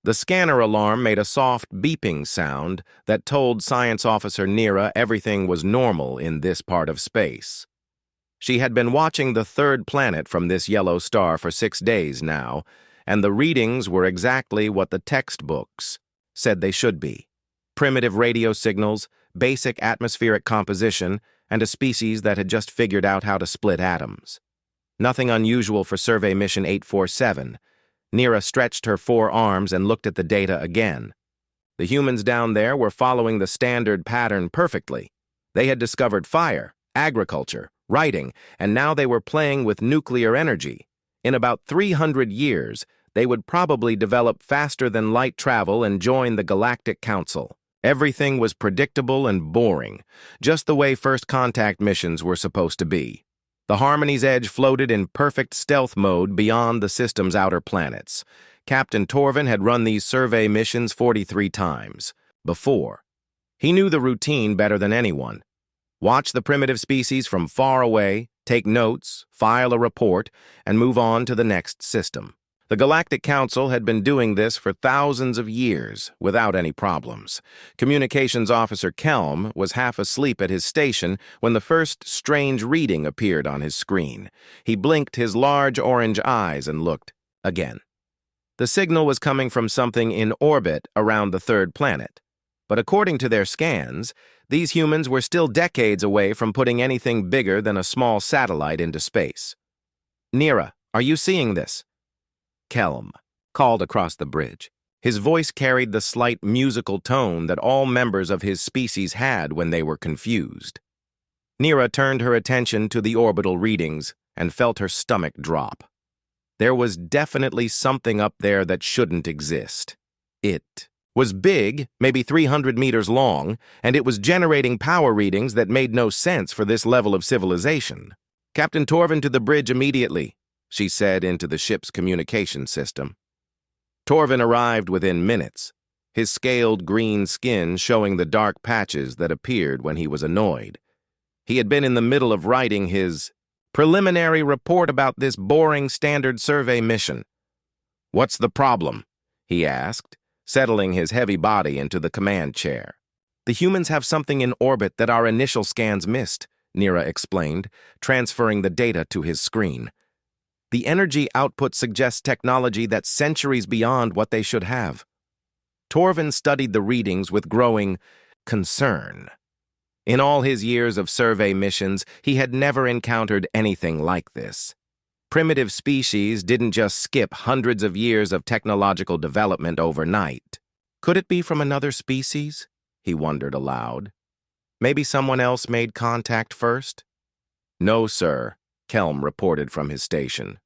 The scanner alarm made a soft beeping sound that told Science Officer Nira everything was normal in this part of space. She had been watching the third planet from this yellow star for 6 days now, and the readings were exactly what the textbooks said they should be. Primitive radio signals, basic atmospheric composition, and a species that had just figured out how to split atoms. Nothing unusual for Survey Mission 847. Nira stretched her 4 arms and looked at the data again. The humans down there were following the standard pattern perfectly. They had discovered fire, agriculture, writing, and now they were playing with nuclear energy. In about 300 years, they would probably develop faster than light travel and join the Galactic Council. Everything was predictable and boring, just the way first contact missions were supposed to be. The Harmony's Edge floated in perfect stealth mode beyond the system's outer planets. Captain Torvin had run these survey missions 43 times before. He knew the routine better than anyone. Watch the primitive species from far away, take notes, file a report, and move on to the next system. The Galactic Council had been doing this for thousands of years, without any problems. Communications Officer Kelm was half asleep at his station when the first strange reading appeared on his screen. He blinked his large orange eyes and looked again. The signal was coming from something in orbit around the third planet. But according to their scans, these humans were still decades away from putting anything bigger than a small satellite into space. "Nira, are you seeing this?" Kelm called across the bridge. His voice carried the slight musical tone that all members of his species had when they were confused. Nira turned her attention to the orbital readings and felt her stomach drop. There was definitely something up there that shouldn't exist. It was big, maybe 300 meters long, and it was generating power readings that made no sense for this level of civilization. "Captain Torvin to the bridge immediately," she said into the ship's communication system. Torvin arrived within minutes, his scaled green skin showing the dark patches that appeared when he was annoyed. He had been in the middle of writing his preliminary report about this boring standard survey mission. "What's the problem?" he asked, settling his heavy body into the command chair. "The humans have something in orbit that our initial scans missed," Nira explained, transferring the data to his screen. "The energy output suggests technology that's centuries beyond what they should have." Torvin studied the readings with growing concern. In all his years of survey missions, he had never encountered anything like this. Primitive species didn't just skip hundreds of years of technological development overnight. Could it be from another species? He wondered aloud. Maybe someone else made contact first? "No, sir," Kelm reported from his station.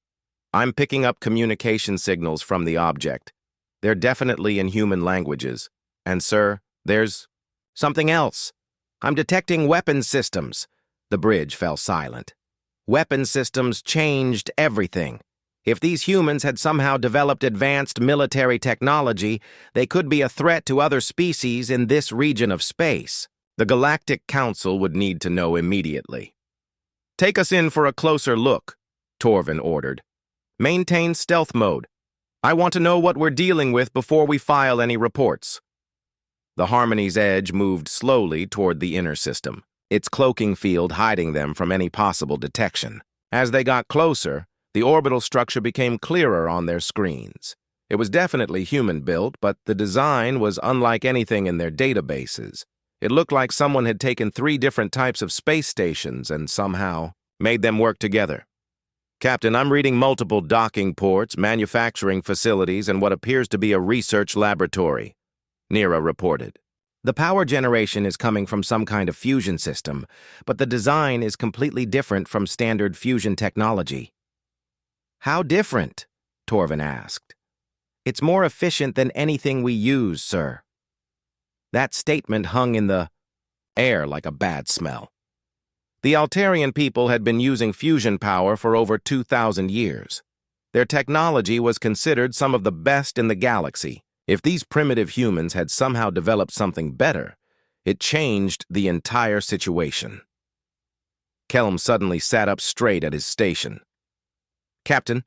"I'm picking up communication signals from the object. They're definitely in human languages. And, sir, there's something else. I'm detecting weapon systems." The bridge fell silent. Weapon systems changed everything. If these humans had somehow developed advanced military technology, they could be a threat to other species in this region of space. The Galactic Council would need to know immediately. "Take us in for a closer look," Torvin ordered. "Maintain stealth mode. I want to know what we're dealing with before we file any reports." The Harmony's Edge moved slowly toward the inner system, its cloaking field hiding them from any possible detection. As they got closer, the orbital structure became clearer on their screens. It was definitely human-built, but the design was unlike anything in their databases. It looked like someone had taken 3 different types of space stations and somehow made them work together. "Captain, I'm reading multiple docking ports, manufacturing facilities, and what appears to be a research laboratory," Nira reported. "The power generation is coming from some kind of fusion system, but the design is completely different from standard fusion technology." "How different?" Torvin asked. "It's more efficient than anything we use, sir." That statement hung in the air like a bad smell. The Altarian people had been using fusion power for over 2,000 years. Their technology was considered some of the best in the galaxy. If these primitive humans had somehow developed something better, it changed the entire situation. Kelm suddenly sat up straight at his station. "Captain,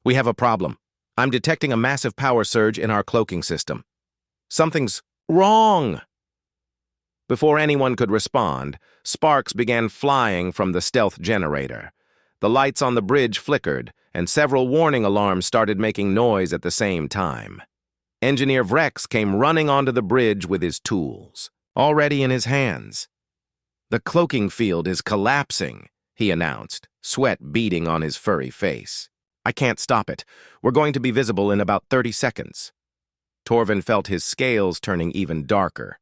we have a problem. I'm detecting a massive power surge in our cloaking system. Something's wrong. Before anyone could respond, sparks began flying from the stealth generator. The lights on the bridge flickered, and several warning alarms started making noise at the same time. Engineer Vrex came running onto the bridge with his tools, already in his hands. "The cloaking field is collapsing," he announced, sweat beading on his furry face. "I can't stop it. We're going to be visible in about 30 seconds. Torvin felt his scales turning even darker.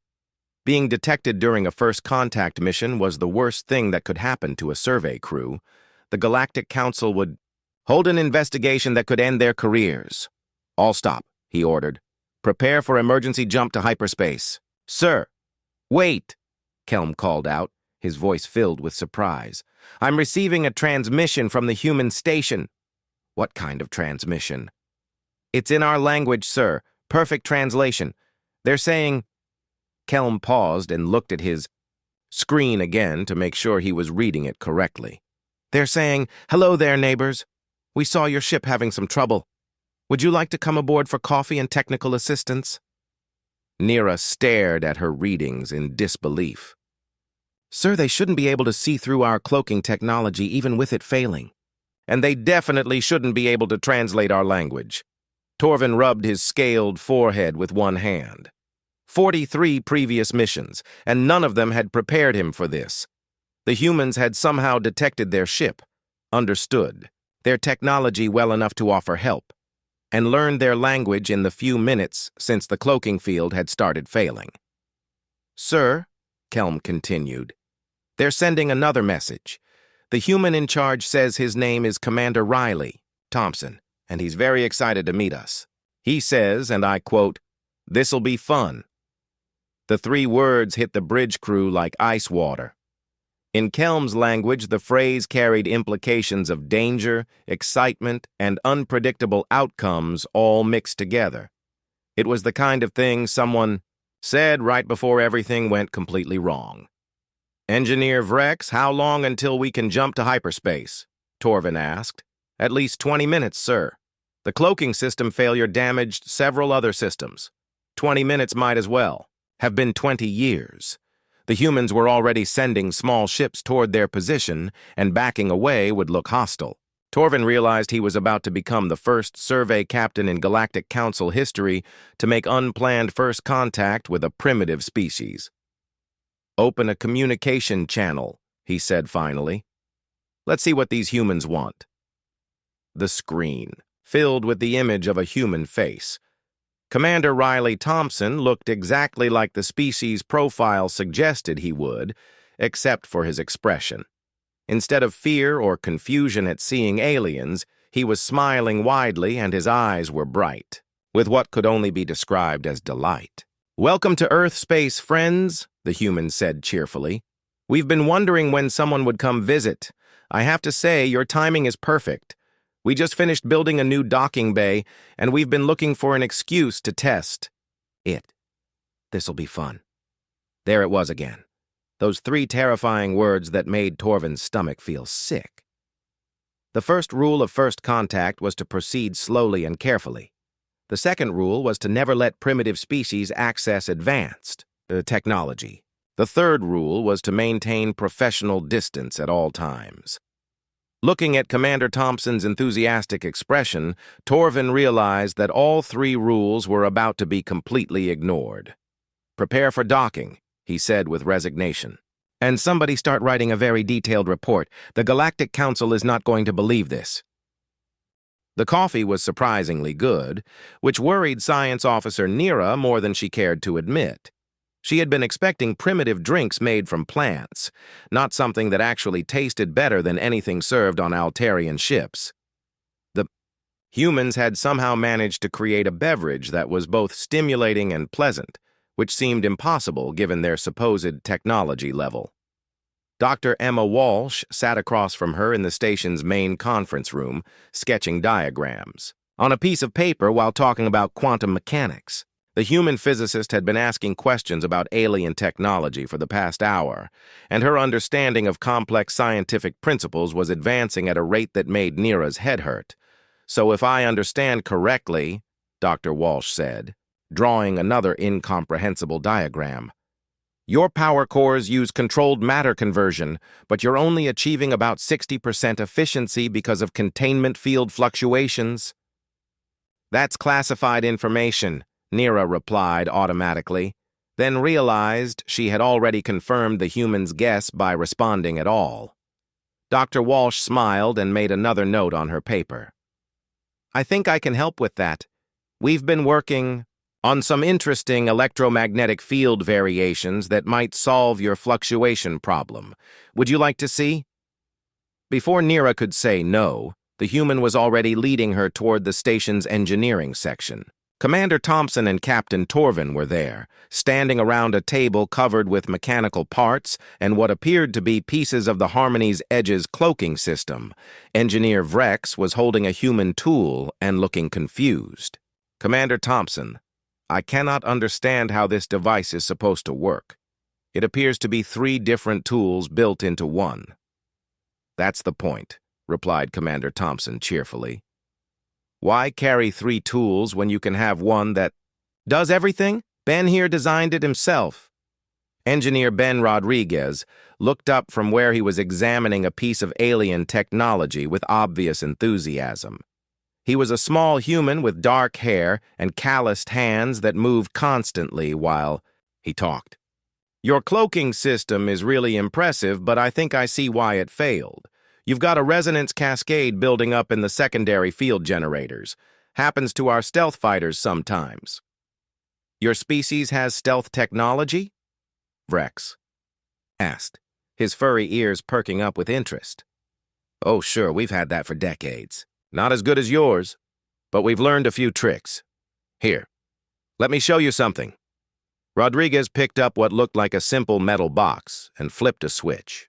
Being detected during a first contact mission was the worst thing that could happen to a survey crew. The Galactic Council would hold an investigation that could end their careers. "All stop," he ordered. "Prepare for emergency jump to hyperspace." "Sir, wait," Kelm called out, his voice filled with surprise. "I'm receiving a transmission from the human station." "What kind of transmission?" "It's in our language, sir. Perfect translation. They're saying—" Kelm paused and looked at his screen again to make sure he was reading it correctly. "They're saying, 'Hello there, neighbors. We saw your ship having some trouble. Would you like to come aboard for coffee and technical assistance?'" Nira stared at her readings in disbelief. "Sir, they shouldn't be able to see through our cloaking technology even with it failing. And they definitely shouldn't be able to translate our language." Torvin rubbed his scaled forehead with one hand. 43 previous missions, and none of them had prepared him for this. The humans had somehow detected their ship, understood their technology well enough to offer help, and learned their language in the few minutes since the cloaking field had started failing. "Sir," Kelm continued, "they're sending another message. The human in charge says his name is Commander Riley Thompson, and he's very excited to meet us. He says, and I quote, 'This'll be fun.'" The 3 words hit the bridge crew like ice water. In Kelm's language, the phrase carried implications of danger, excitement, and unpredictable outcomes all mixed together. It was the kind of thing someone said right before everything went completely wrong. "Engineer Vrex, how long until we can jump to hyperspace?" Torvin asked. "At least 20 minutes, sir. The cloaking system failure damaged several other systems. 20 minutes might as well have been 20 years. The humans were already sending small ships toward their position, and backing away would look hostile." Torvin realized he was about to become the first survey captain in Galactic Council history to make unplanned first contact with a primitive species. "Open a communication channel," he said finally. "Let's see what these humans want." The screen filled with the image of a human face. Commander Riley Thompson looked exactly like the species profile suggested he would, except for his expression. Instead of fear or confusion at seeing aliens, he was smiling widely and his eyes were bright, with what could only be described as delight. "Welcome to Earth space, friends," the human said cheerfully. "We've been wondering when someone would come visit. I have to say, your timing is perfect. We just finished building a new docking bay, and we've been looking for an excuse to test it. This'll be fun." There it was again. Those 3 terrifying words that made Torvin's stomach feel sick. The first rule of first contact was to proceed slowly and carefully. The second rule was to never let primitive species access advanced technology. The third rule was to maintain professional distance at all times. Looking at Commander Thompson's enthusiastic expression, Torvin realized that all 3 rules were about to be completely ignored. "Prepare for docking," he said with resignation. "And somebody start writing a very detailed report. The Galactic Council is not going to believe this." The coffee was surprisingly good, which worried Science Officer Nira more than she cared to admit. She had been expecting primitive drinks made from plants, not something that actually tasted better than anything served on Altarian ships. The humans had somehow managed to create a beverage that was both stimulating and pleasant, which seemed impossible given their supposed technology level. Dr. Emma Walsh sat across from her in the station's main conference room, sketching diagrams on a piece of paper while talking about quantum mechanics. The human physicist had been asking questions about alien technology for the past hour, and her understanding of complex scientific principles was advancing at a rate that made Nira's head hurt. So if I understand correctly, Dr. Walsh said, drawing another incomprehensible diagram, your power cores use controlled matter conversion, but you're only achieving about 60% efficiency because of containment field fluctuations. That's classified information, Nira replied automatically, then realized she had already confirmed the human's guess by responding at all. Dr. Walsh smiled and made another note on her paper. I think I can help with that. We've been working on some interesting electromagnetic field variations that might solve your fluctuation problem. Would you like to see? Before Nira could say no, the human was already leading her toward the station's engineering section. Commander Thompson and Captain Torvin were there, standing around a table covered with mechanical parts and what appeared to be pieces of the Harmony's Edge's cloaking system. Engineer Vrex was holding a human tool and looking confused. Commander Thompson, I cannot understand how this device is supposed to work. It appears to be 3 different tools built into one. That's the point, replied Commander Thompson cheerfully. Why carry 3 tools when you can have one that does everything? Ben here designed it himself. Engineer Ben Rodriguez looked up from where he was examining a piece of alien technology with obvious enthusiasm. He was a small human with dark hair and calloused hands that moved constantly while he talked. Your cloaking system is really impressive, but I think I see why it failed. You've got a resonance cascade building up in the secondary field generators. Happens to our stealth fighters sometimes. Your species has stealth technology? Vrex asked, his furry ears perking up with interest. Oh, sure, we've had that for decades. Not as good as yours, but we've learned a few tricks. Here, let me show you something. Rodriguez picked up what looked like a simple metal box and flipped a switch.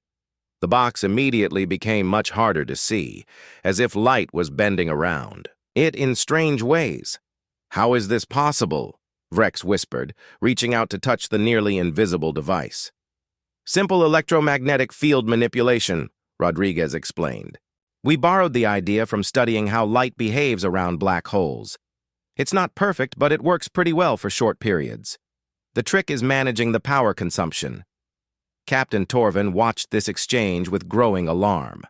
The box immediately became much harder to see, as if light was bending around it in strange ways. How is this possible? Vrex whispered, reaching out to touch the nearly invisible device. Simple electromagnetic field manipulation, Rodriguez explained. We borrowed the idea from studying how light behaves around black holes. It's not perfect, but it works pretty well for short periods. The trick is managing the power consumption. Captain Torvin watched this exchange with growing alarm.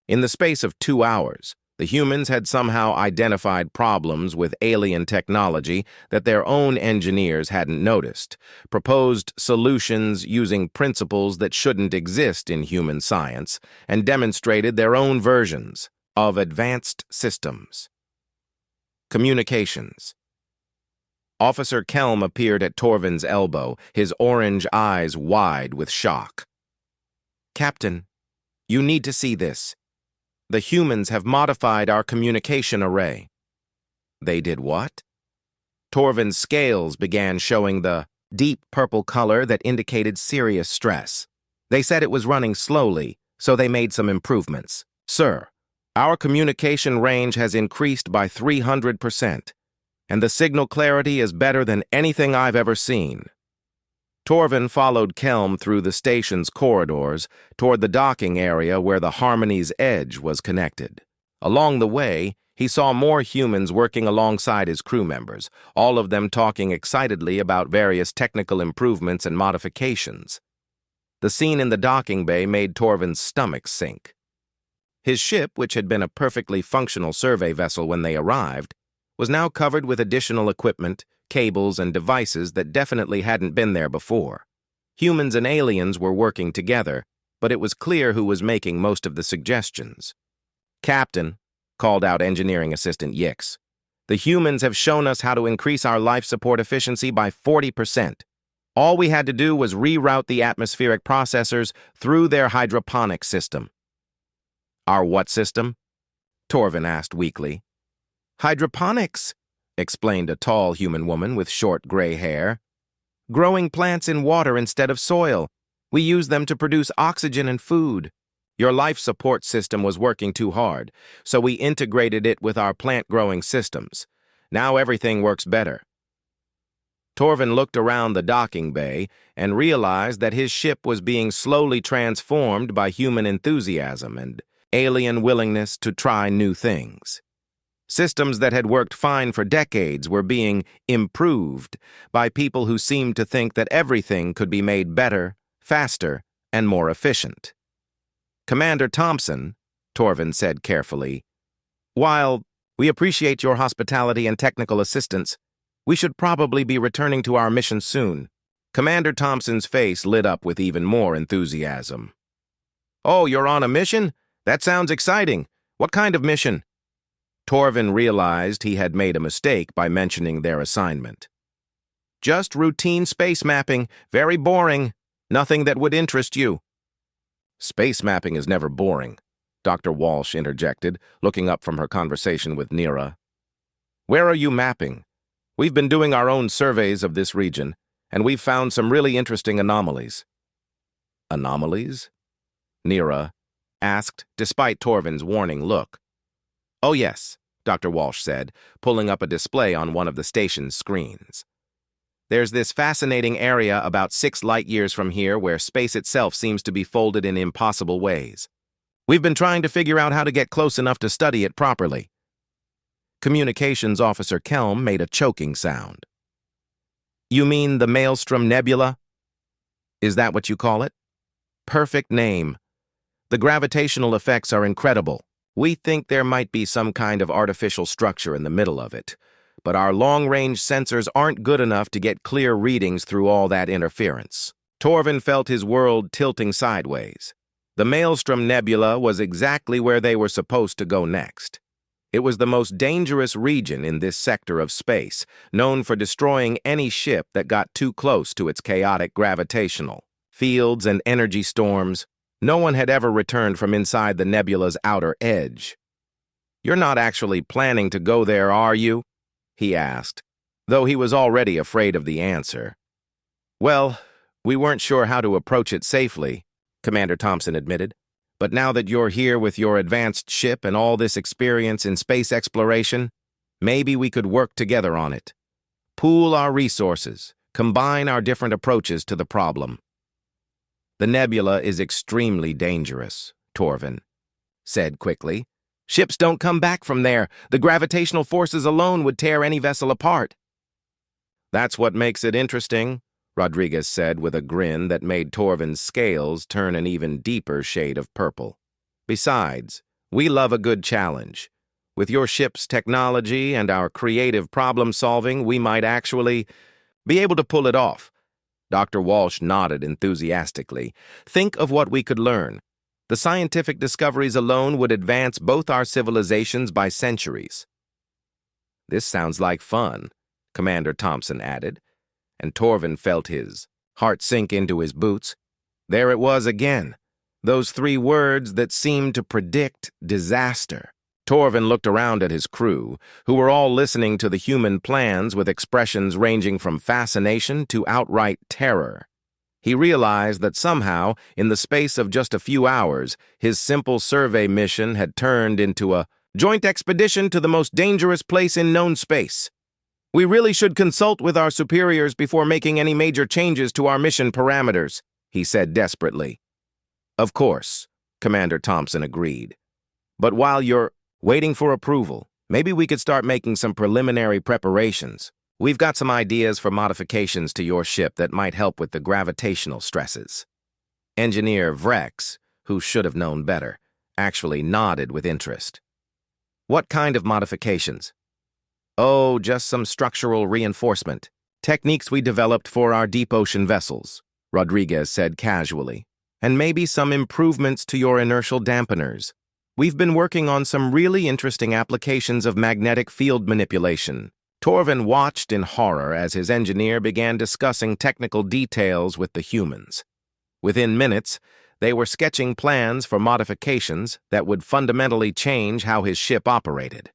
In the space of 2 hours, the humans had somehow identified problems with alien technology that their own engineers hadn't noticed, proposed solutions using principles that shouldn't exist in human science, and demonstrated their own versions of advanced systems. Communications. Officer Kelm appeared at Torvin's elbow, his orange eyes wide with shock. Captain, you need to see this. The humans have modified our communication array. They did what? Torvin's scales began showing the deep purple color that indicated serious stress. They said it was running slowly, so they made some improvements. Sir, our communication range has increased by 300%. And the signal clarity is better than anything I've ever seen. Torvin followed Kelm through the station's corridors toward the docking area where the Harmony's Edge was connected. Along the way, he saw more humans working alongside his crew members, all of them talking excitedly about various technical improvements and modifications. The scene in the docking bay made Torvin's stomach sink. His ship, which had been a perfectly functional survey vessel when they arrived, was now covered with additional equipment, cables, and devices that definitely hadn't been there before. Humans and aliens were working together, but it was clear who was making most of the suggestions. Captain, called out Engineering Assistant Yix, the humans have shown us how to increase our life support efficiency by 40%. All we had to do was reroute the atmospheric processors through their hydroponic system. Our what system? Torvin asked weakly. Hydroponics, explained a tall human woman with short gray hair. Growing plants in water instead of soil. We use them to produce oxygen and food. Your life support system was working too hard, so we integrated it with our plant-growing systems. Now everything works better. Torvin looked around the docking bay and realized that his ship was being slowly transformed by human enthusiasm and alien willingness to try new things. Systems that had worked fine for decades were being improved by people who seemed to think that everything could be made better, faster, and more efficient. Commander Thompson, Torvin said carefully, while we appreciate your hospitality and technical assistance, we should probably be returning to our mission soon. Commander Thompson's face lit up with even more enthusiasm. Oh, you're on a mission? That sounds exciting. What kind of mission? Torvin realized he had made a mistake by mentioning their assignment. Just routine space mapping, very boring, nothing that would interest you. Space mapping is never boring, Dr. Walsh interjected, looking up from her conversation with Nira. Where are you mapping? We've been doing our own surveys of this region, and we've found some really interesting anomalies. Anomalies? Nira asked, despite Torvin's warning look. Oh yes, Dr. Walsh said, pulling up a display on one of the station's screens. There's this fascinating area about 6 light-years from here where space itself seems to be folded in impossible ways. We've been trying to figure out how to get close enough to study it properly. Communications Officer Kelm made a choking sound. You mean the Maelstrom Nebula? Is that what you call it? Perfect name. The gravitational effects are incredible. We think there might be some kind of artificial structure in the middle of it, but our long-range sensors aren't good enough to get clear readings through all that interference. Torvin felt his world tilting sideways. The Maelstrom Nebula was exactly where they were supposed to go next. It was the most dangerous region in this sector of space, known for destroying any ship that got too close to its chaotic gravitational fields and energy storms. No one had ever returned from inside the nebula's outer edge. You're not actually planning to go there, are you? He asked, though he was already afraid of the answer. Well, we weren't sure how to approach it safely, Commander Thompson admitted. But now that you're here with your advanced ship and all this experience in space exploration, maybe we could work together on it. Pool our resources, combine our different approaches to the problem. The nebula is extremely dangerous, Torvin said quickly. Ships don't come back from there. The gravitational forces alone would tear any vessel apart. That's what makes it interesting, Rodriguez said with a grin that made Torvin's scales turn an even deeper shade of purple. Besides, we love a good challenge. With your ship's technology and our creative problem-solving, we might actually be able to pull it off. Dr. Walsh nodded enthusiastically. Think of what we could learn. The scientific discoveries alone would advance both our civilizations by centuries. This sounds like fun, Commander Thompson added, and Torvin felt his heart sink into his boots. There it was again, those 3 words that seemed to predict disaster. Torvin looked around at his crew, who were all listening to the human plans with expressions ranging from fascination to outright terror. He realized that somehow, in the space of just a few hours, his simple survey mission had turned into a joint expedition to the most dangerous place in known space. We really should consult with our superiors before making any major changes to our mission parameters, he said desperately. Of course, Commander Thompson agreed. But while you're waiting for approval, maybe we could start making some preliminary preparations. We've got some ideas for modifications to your ship that might help with the gravitational stresses. Engineer Vrex, who should have known better, actually nodded with interest. What kind of modifications? Oh, just some structural reinforcement. Techniques we developed for our deep ocean vessels, Rodriguez said casually. And maybe some improvements to your inertial dampeners. We've been working on some really interesting applications of magnetic field manipulation. Torvin watched in horror as his engineer began discussing technical details with the humans. Within minutes, they were sketching plans for modifications that would fundamentally change how his ship operated.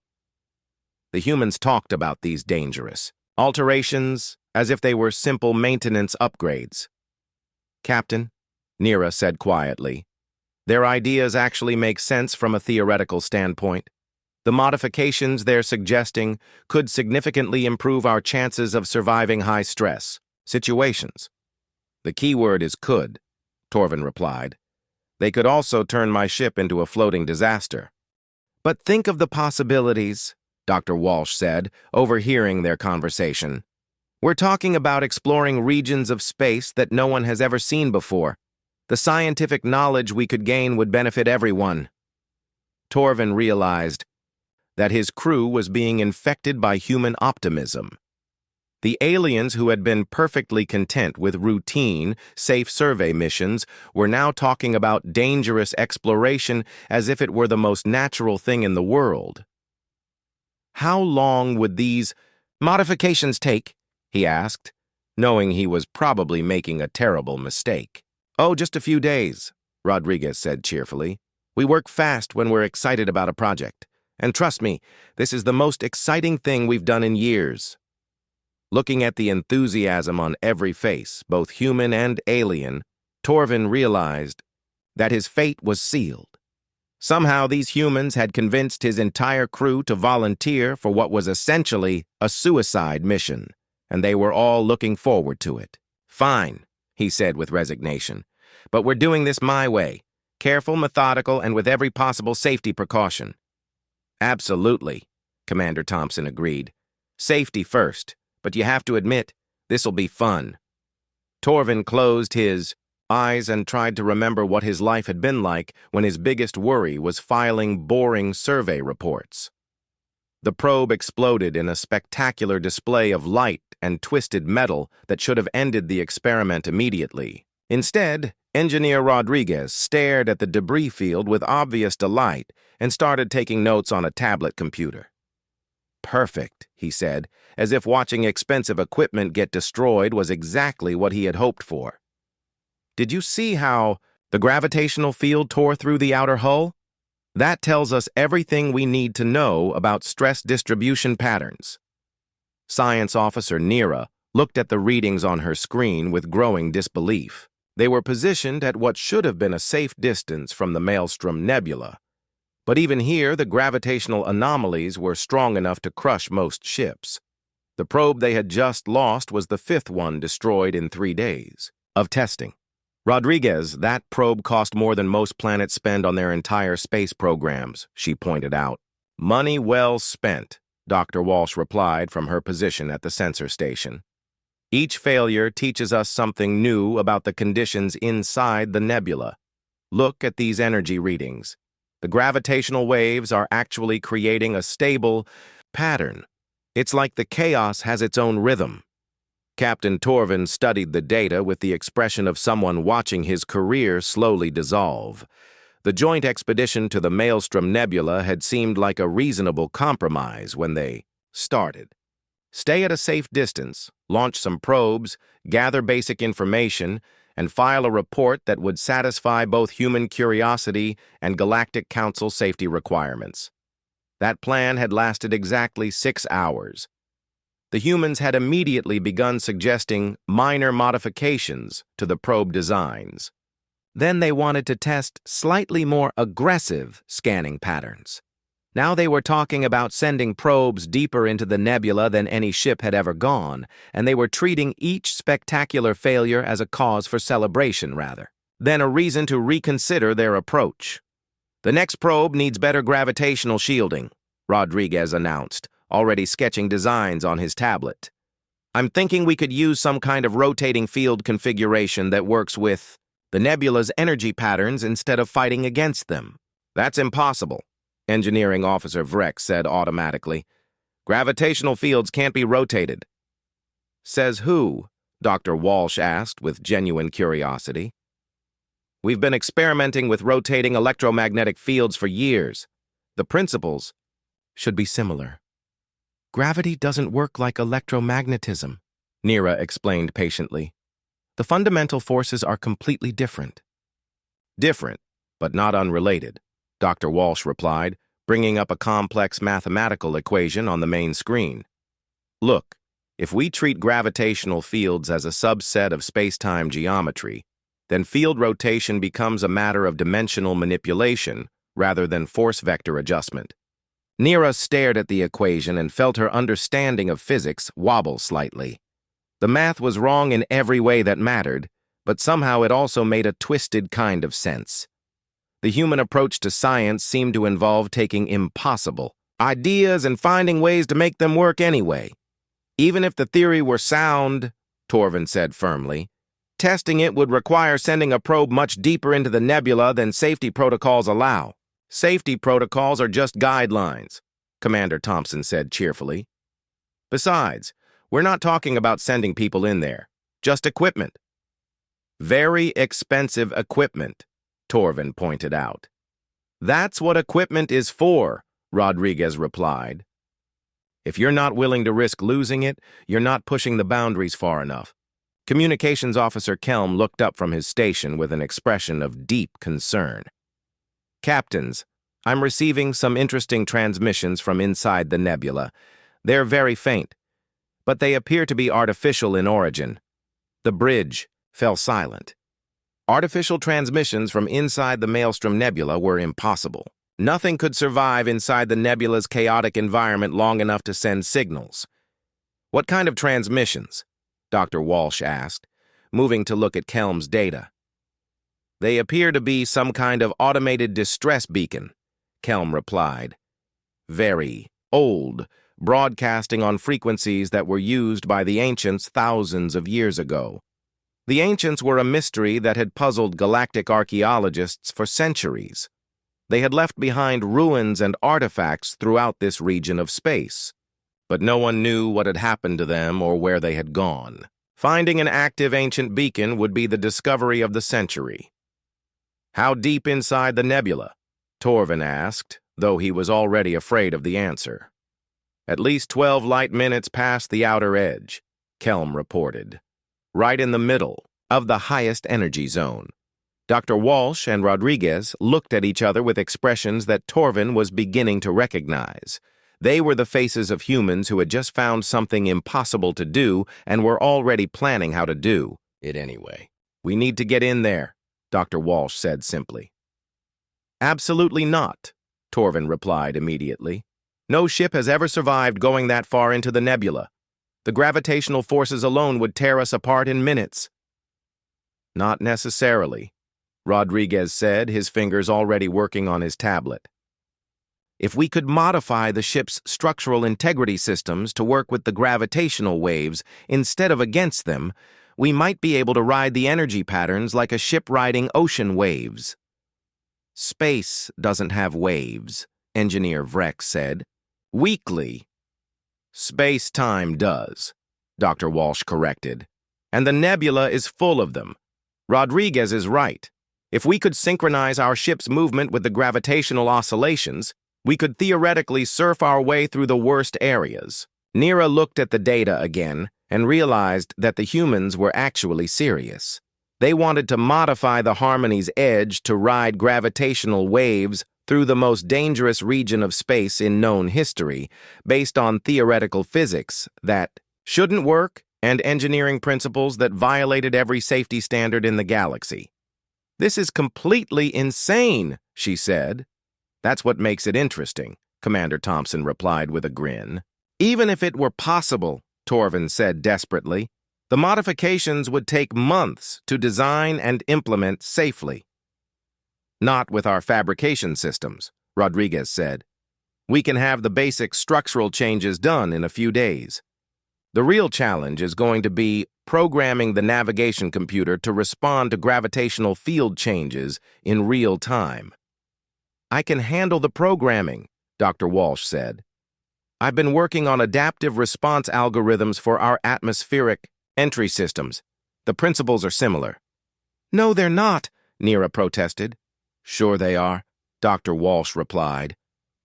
The humans talked about these dangerous alterations as if they were simple maintenance upgrades. Captain, Nira said quietly, their ideas actually make sense from a theoretical standpoint. The modifications they're suggesting could significantly improve our chances of surviving high-stress situations. The key word is could, Torvin replied. They could also turn my ship into a floating disaster. But think of the possibilities. Dr. Walsh said, overhearing their conversation. "We're talking about exploring regions of space that no one has ever seen before. The scientific knowledge we could gain would benefit everyone." Torvin realized that his crew was being infected by human optimism. The aliens who had been perfectly content with routine, safe survey missions were now talking about dangerous exploration as if it were the most natural thing in the world. "How long would these modifications take?" he asked, knowing he was probably making a terrible mistake. "Oh, just a few days," Rodriguez said cheerfully. "We work fast when we're excited about a project. And trust me, this is the most exciting thing we've done in years." Looking at the enthusiasm on every face, both human and alien, Torvin realized that his fate was sealed. Somehow these humans had convinced his entire crew to volunteer for what was essentially a suicide mission, and they were all looking forward to it. "Fine," he said with resignation, "but we're doing this my way, careful, methodical, and with every possible safety precaution." "Absolutely," Commander Thompson agreed. "Safety first, but you have to admit, this'll be fun." Torvin closed his eyes and tried to remember what his life had been like when his biggest worry was filing boring survey reports. The probe exploded in a spectacular display of light and twisted metal that should have ended the experiment immediately. Instead, Engineer Rodriguez stared at the debris field with obvious delight and started taking notes on a tablet computer. "Perfect," he said, as if watching expensive equipment get destroyed was exactly what he had hoped for. "Did you see how the gravitational field tore through the outer hull? That tells us everything we need to know about stress distribution patterns." Science Officer Nira looked at the readings on her screen with growing disbelief. They were positioned at what should have been a safe distance from the Maelstrom Nebula. But even here, the gravitational anomalies were strong enough to crush most ships. The probe they had just lost was the fifth one destroyed in 3 days of testing. "Rodriguez, that probe cost more than most planets spend on their entire space programs," she pointed out. "Money well spent," Dr. Walsh replied from her position at the sensor station. "Each failure teaches us something new about the conditions inside the nebula. Look at these energy readings. The gravitational waves are actually creating a stable pattern. It's like the chaos has its own rhythm." Captain Torvin studied the data with the expression of someone watching his career slowly dissolve. The joint expedition to the Maelstrom Nebula had seemed like a reasonable compromise when they started. Stay at a safe distance, launch some probes, gather basic information, and file a report that would satisfy both human curiosity and Galactic Council safety requirements. That plan had lasted exactly 6 hours. The humans had immediately begun suggesting minor modifications to the probe designs. Then they wanted to test slightly more aggressive scanning patterns. Now they were talking about sending probes deeper into the nebula than any ship had ever gone, and they were treating each spectacular failure as a cause for celebration, rather than a reason to reconsider their approach. "The next probe needs better gravitational shielding," Rodriguez announced, already sketching designs on his tablet. "I'm thinking we could use some kind of rotating field configuration that works with the nebula's energy patterns instead of fighting against them." "That's impossible," Engineering Officer Vreck said automatically. "Gravitational fields can't be rotated." "Says who?" Dr. Walsh asked with genuine curiosity. "We've been experimenting with rotating electromagnetic fields for years. The principles should be similar." "Gravity doesn't work like electromagnetism," Nira explained patiently. "The fundamental forces are completely different." "Different, but not unrelated," Dr. Walsh replied, bringing up a complex mathematical equation on the main screen. "Look, if we treat gravitational fields as a subset of space-time geometry, then field rotation becomes a matter of dimensional manipulation rather than force vector adjustment." Nira stared at the equation and felt her understanding of physics wobble slightly. The math was wrong in every way that mattered, but somehow it also made a twisted kind of sense. The human approach to science seemed to involve taking impossible, ideas and finding ways to make them work anyway. Even if the theory were sound, Torvin said firmly, testing it would require sending a probe much deeper into the nebula than safety protocols allow. Safety protocols are just guidelines, Commander Thompson said cheerfully. Besides, we're not talking about sending people in there, just equipment. Very expensive equipment, Torvin pointed out. That's what equipment is for, Rodriguez replied. If you're not willing to risk losing it, you're not pushing the boundaries far enough. Communications Officer Kelm looked up from his station with an expression of deep concern. Captains, I'm receiving some interesting transmissions from inside the nebula. They're very faint, but they appear to be artificial in origin. The bridge fell silent. Artificial transmissions from inside the Maelstrom Nebula were impossible. Nothing could survive inside the nebula's chaotic environment long enough to send signals. What kind of transmissions? Dr. Walsh asked, moving to look at Kelm's data. They appear to be some kind of automated distress beacon, Kelm replied. Very old, broadcasting on frequencies that were used by the ancients thousands of years ago. The ancients were a mystery that had puzzled galactic archaeologists for centuries. They had left behind ruins and artifacts throughout this region of space, but no one knew what had happened to them or where they had gone. Finding an active ancient beacon would be the discovery of the century. How deep inside the nebula? Torvin asked, though he was already afraid of the answer. At least 12 light minutes past the outer edge, Kelm reported. Right in the middle of the highest energy zone. Dr. Walsh and Rodriguez looked at each other with expressions that Torvin was beginning to recognize. They were the faces of humans who had just found something impossible to do and were already planning how to do it anyway. We need to get in there, Dr. Walsh said simply. Absolutely not, Torvin replied immediately. No ship has ever survived going that far into the nebula. The gravitational forces alone would tear us apart in minutes. Not necessarily, Rodriguez said, his fingers already working on his tablet. If we could modify the ship's structural integrity systems to work with the gravitational waves instead of against them, we might be able to ride the energy patterns like a ship riding ocean waves. Space doesn't have waves, Engineer Vreck said. Weakly. Space-time does, Dr. Walsh corrected. And the nebula is full of them. Rodriguez is right. If we could synchronize our ship's movement with the gravitational oscillations, we could theoretically surf our way through the worst areas. Nira looked at the data again and realized that the humans were actually serious. They wanted to modify the Harmony's edge to ride gravitational waves through the most dangerous region of space in known history, based on theoretical physics that shouldn't work and engineering principles that violated every safety standard in the galaxy. This is completely insane, she said. That's what makes it interesting, Commander Thompson replied with a grin. Even if it were possible, Torvin said desperately, the modifications would take months to design and implement safely. Not with our fabrication systems, Rodriguez said. We can have the basic structural changes done in a few days. The real challenge is going to be programming the navigation computer to respond to gravitational field changes in real time. I can handle the programming, Dr. Walsh said. I've been working on adaptive response algorithms for our atmospheric entry systems. The principles are similar. No, they're not, Nira protested. Sure they are, Dr. Walsh replied.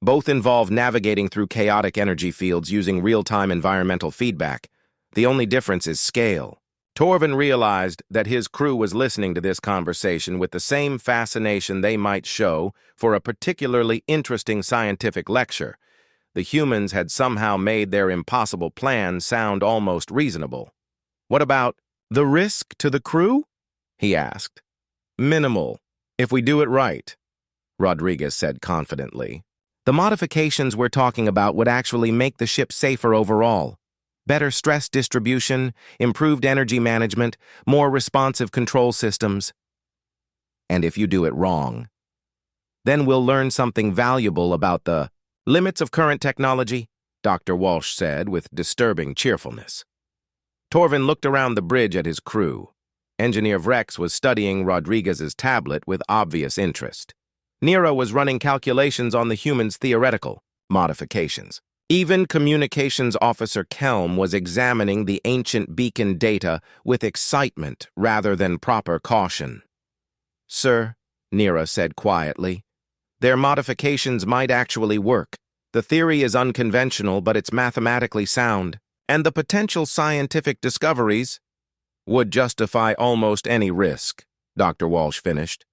Both involve navigating through chaotic energy fields using real-time environmental feedback. The only difference is scale. Torvin realized that his crew was listening to this conversation with the same fascination they might show for a particularly interesting scientific lecture. The humans had somehow made their impossible plan sound almost reasonable. What about the risk to the crew? He asked. Minimal, if we do it right, Rodriguez said confidently. The modifications we're talking about would actually make the ship safer overall. Better stress distribution, improved energy management, more responsive control systems. And if you do it wrong, then we'll learn something valuable about the Limits of current technology, Dr. Walsh said with disturbing cheerfulness. Torvin looked around the bridge at his crew. Engineer Vrex was studying Rodriguez's tablet with obvious interest. Nero was running calculations on the human's theoretical modifications. Even Communications Officer Kelm was examining the ancient beacon data with excitement rather than proper caution. "Sir," Nero said quietly, "their modifications might actually work. The theory is unconventional, but it's mathematically sound, and the potential scientific discoveries would justify almost any risk," Dr. Walsh finished.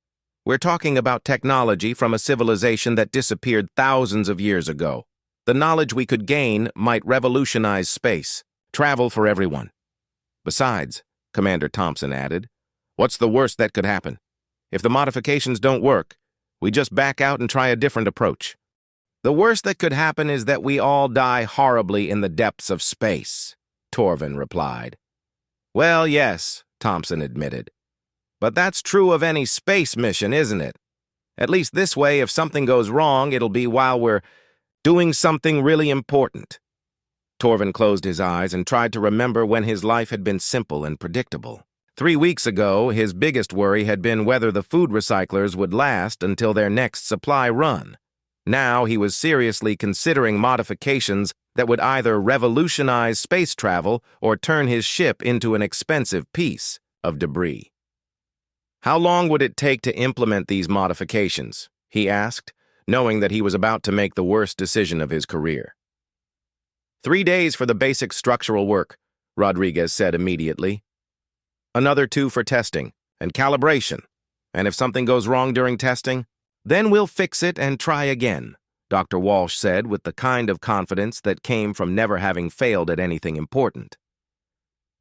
"We're talking about technology from a civilization that disappeared thousands of years ago. The knowledge we could gain might revolutionize space, travel for everyone. Besides," Commander Thompson added, "what's the worst that could happen? If the modifications don't work, we just back out and try a different approach." "The worst that could happen is that we all die horribly in the depths of space," Torvin replied. "Well, yes," Thompson admitted. "But that's true of any space mission, isn't it? At least this way, if something goes wrong, it'll be while we're doing something really important." Torvin closed his eyes and tried to remember when his life had been simple and predictable. 3 weeks ago, his biggest worry had been whether the food recyclers would last until their next supply run. Now he was seriously considering modifications that would either revolutionize space travel or turn his ship into an expensive piece of debris. "How long would it take to implement these modifications?" he asked, knowing that he was about to make the worst decision of his career. 3 days for the basic structural work," Rodriguez said immediately. "Another 2 for testing and calibration. And if something goes wrong during testing, then we'll fix it and try again," Dr. Walsh said with the kind of confidence that came from never having failed at anything important.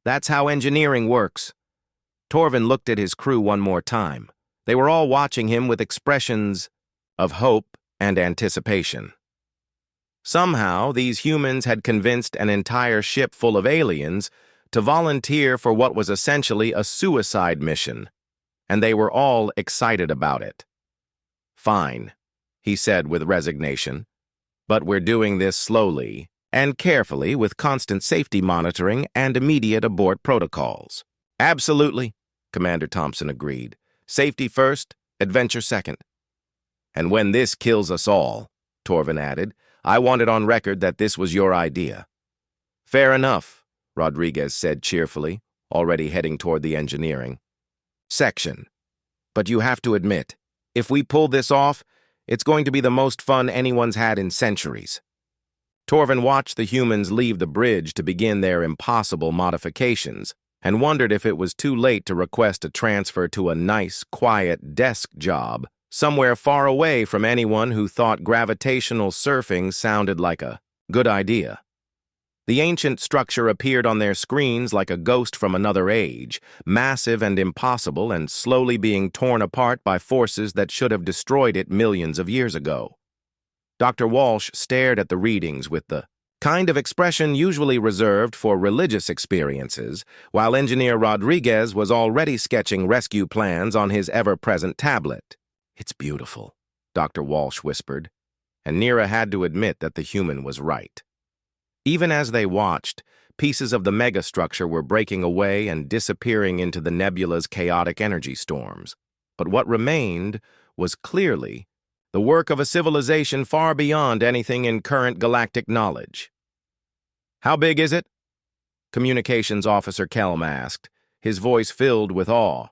"That's how engineering works." Torvin looked at his crew one more time. They were all watching him with expressions of hope and anticipation. Somehow, these humans had convinced an entire ship full of aliens to volunteer for what was essentially a suicide mission, and they were all excited about it. "Fine," he said with resignation, "but we're doing this slowly and carefully with constant safety monitoring and immediate abort protocols." "Absolutely," Commander Thompson agreed. "Safety first, adventure second." "And when this kills us all," Torvin added, "I want it on record that this was your idea." "Fair enough," Rodriguez said cheerfully, already heading toward the engineering section. "But you have to admit, if we pull this off, it's going to be the most fun anyone's had in centuries." Torvin watched the humans leave the bridge to begin their impossible modifications and wondered if it was too late to request a transfer to a nice, quiet desk job somewhere far away from anyone who thought gravitational surfing sounded like a good idea. The ancient structure appeared on their screens like a ghost from another age, massive and impossible and slowly being torn apart by forces that should have destroyed it millions of years ago. Dr. Walsh stared at the readings with the kind of expression usually reserved for religious experiences, while Engineer Rodriguez was already sketching rescue plans on his ever-present tablet. "It's beautiful," Dr. Walsh whispered, and Nira had to admit that the human was right. Even as they watched, pieces of the megastructure were breaking away and disappearing into the nebula's chaotic energy storms. But what remained was clearly the work of a civilization far beyond anything in current galactic knowledge. "How big is it?" Communications Officer Kelm asked, his voice filled with awe.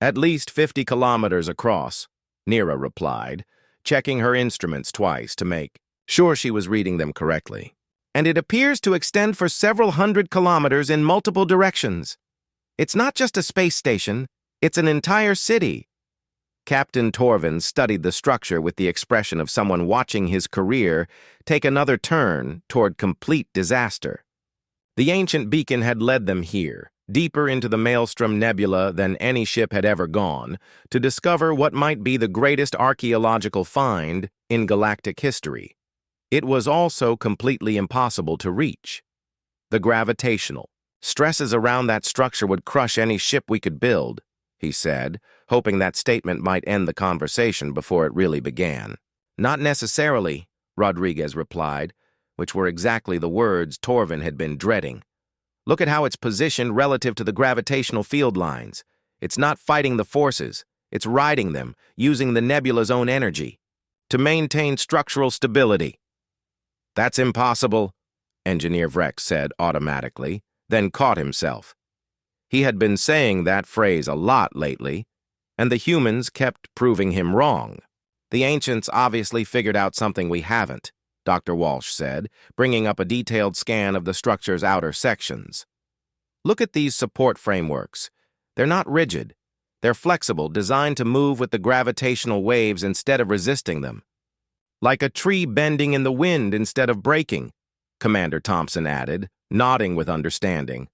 "At least 50 kilometers across," Nira replied, checking her instruments twice to make sure she was reading them correctly. "And it appears to extend for several hundred kilometers in multiple directions. It's not just a space station, it's an entire city." Captain Torvin studied the structure with the expression of someone watching his career take another turn toward complete disaster. The ancient beacon had led them here, deeper into the Maelstrom Nebula than any ship had ever gone, to discover what might be the greatest archaeological find in galactic history. It was also completely impossible to reach. The gravitational stresses around that structure would crush any ship we could build, he said, hoping that statement might end the conversation before it really began. "Not necessarily," Rodriguez replied, which were exactly the words Torvin had been dreading. Look at how it's positioned relative to the gravitational field lines. It's not fighting the forces. It's riding them, using the nebula's own energy to maintain structural stability. That's impossible, Engineer Vrex said automatically, then caught himself. He had been saying that phrase a lot lately, and the humans kept proving him wrong. The ancients obviously figured out something we haven't, Dr. Walsh said, bringing up a detailed scan of the structure's outer sections. Look at these support frameworks. They're not rigid. They're flexible, designed to move with the gravitational waves instead of resisting them. Like a tree bending in the wind instead of breaking, Commander Thompson added, nodding with understanding.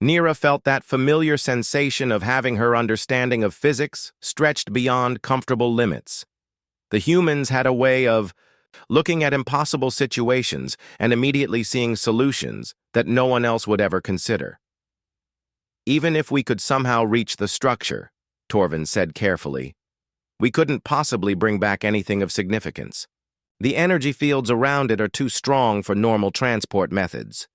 Nira felt that familiar sensation of having her understanding of physics stretched beyond comfortable limits. The humans had a way of looking at impossible situations and immediately seeing solutions that no one else would ever consider. Even if we could somehow reach the structure, Torvin said carefully, we couldn't possibly bring back anything of significance. The energy fields around it are too strong for normal transport methods.